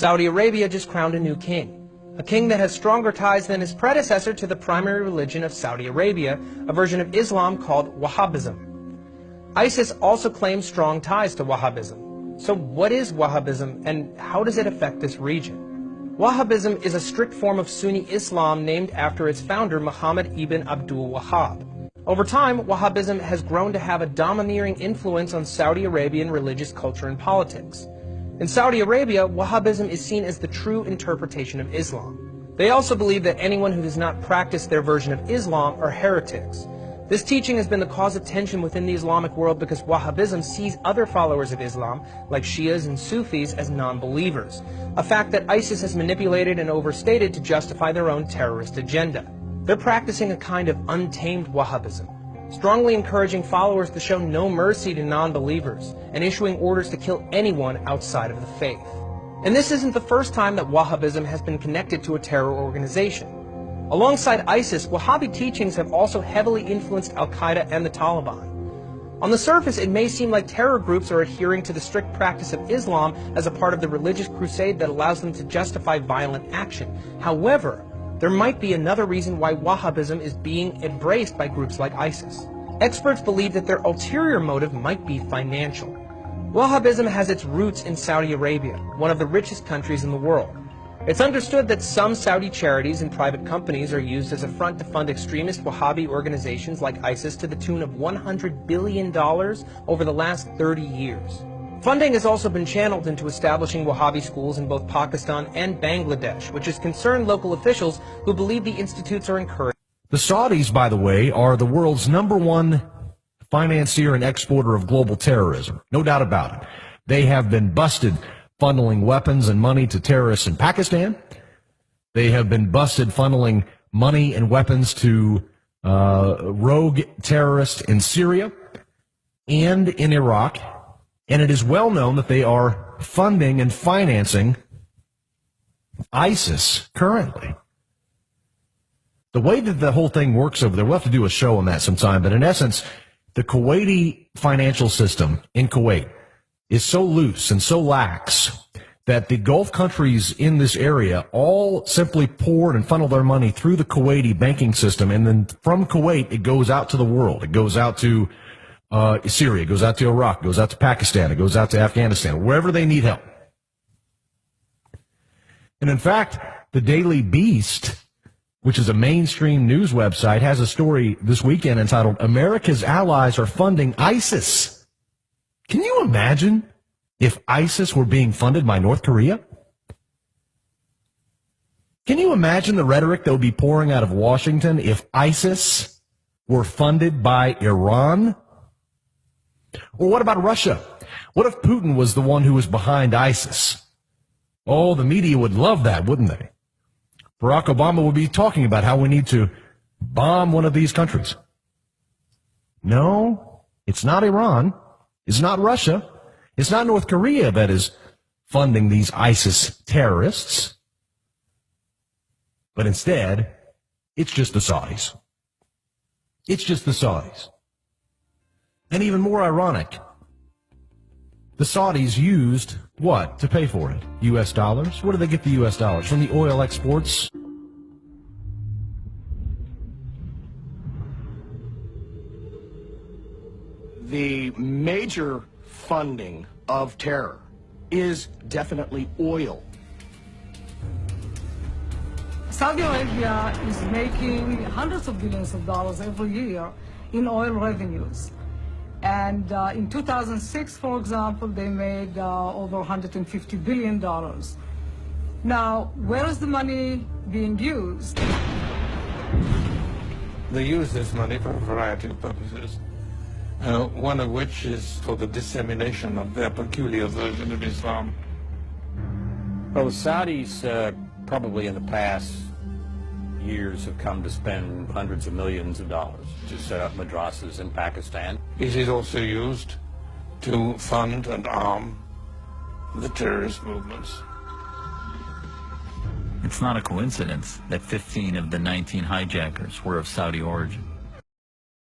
Saudi Arabia just crowned a new king, a king that has stronger ties than his predecessor to the primary religion of Saudi Arabia, a version of Islam called Wahhabism. ISIS also claims strong ties to Wahhabism. So what is Wahhabism and how does it affect this region? Wahhabism is a strict form of Sunni Islam named after its founder Muhammad ibn Abdul Wahhab. Over time, Wahhabism has grown to have a domineering influence on Saudi Arabian religious culture and politics. In Saudi Arabia, Wahhabism is seen as the true interpretation of Islam. They also believe that anyone who does not practice their version of Islam are heretics. This teaching has been the cause of tension within the Islamic world because Wahhabism sees other followers of Islam, like Shias and Sufis, as non-believers, a fact that ISIS has manipulated and overstated to justify their own terrorist agenda. They're practicing a kind of untamed Wahhabism, strongly encouraging followers to show no mercy to non-believers and issuing orders to kill anyone outside of the faith. And this isn't the first time that Wahhabism has been connected to a terror organization. Alongside ISIS, Wahhabi teachings have also heavily influenced Al-Qaeda and the Taliban. On the surface, it may seem like terror groups are adhering to the strict practice of Islam as a part of the religious crusade that allows them to justify violent action. However, there might be another reason why Wahhabism is being embraced by groups like ISIS. Experts believe that their ulterior motive might be financial. Wahhabism has its roots in Saudi Arabia, one of the richest countries in the world. It's understood that some Saudi charities and private companies are used as a front to fund extremist Wahhabi organizations like ISIS to the tune of $100 billion over the last 30 years. Funding has also been channeled into establishing Wahhabi schools in both Pakistan and Bangladesh, which has concerned local officials who believe the institutes are encouraged. The Saudis, by the way, are the world's #1 financier and exporter of global terrorism. No doubt about it. They have been busted funneling weapons and money to terrorists in Pakistan. They have been busted funneling money and weapons to rogue terrorists in Syria and in Iraq. And it is well known that they are funding and financing ISIS currently. The way that the whole thing works over there, we'll have to do a show on that sometime, but in essence, the Kuwaiti financial system in Kuwait is so loose and so lax that the Gulf countries in this area all simply pour and funnel their money through the Kuwaiti banking system, and then from Kuwait it goes out to the world. It goes out to Syria, it goes out to Iraq, it goes out to Pakistan, it goes out to Afghanistan, wherever they need help. And in fact, the Daily Beast, which is a mainstream news website, has a story this weekend entitled, "America's Allies Are Funding ISIS." Can you imagine if ISIS were being funded by North Korea? Can you imagine the rhetoric that would be pouring out of Washington if ISIS were funded by Iran? Or what about Russia? What if Putin was the one who was behind ISIS? Oh, the media would love that, wouldn't they? Barack Obama would be talking about how we need to bomb one of these countries. No, it's not Iran. It's not Russia. It's not North Korea that is funding these ISIS terrorists. But instead, it's just the Saudis. It's just the Saudis. And even more ironic, the Saudis used what to pay for it? U.S. dollars? Where do they get the U.S. dollars? From the oil exports? The major funding of terror is definitely oil. Saudi Arabia is making hundreds of billions of dollars every year in oil revenues. And in 2006, for example, they made over $150 billion. Now, where is the money being used? They use this money for a variety of purposes. One of which is for the dissemination of their peculiar version of Islam. Well, the Saudis probably in the past years have come to spend hundreds of millions of dollars to set up madrasas in Pakistan. It is also used to fund and arm the terrorist movements. It's not a coincidence that 15 of the 19 hijackers were of Saudi origin.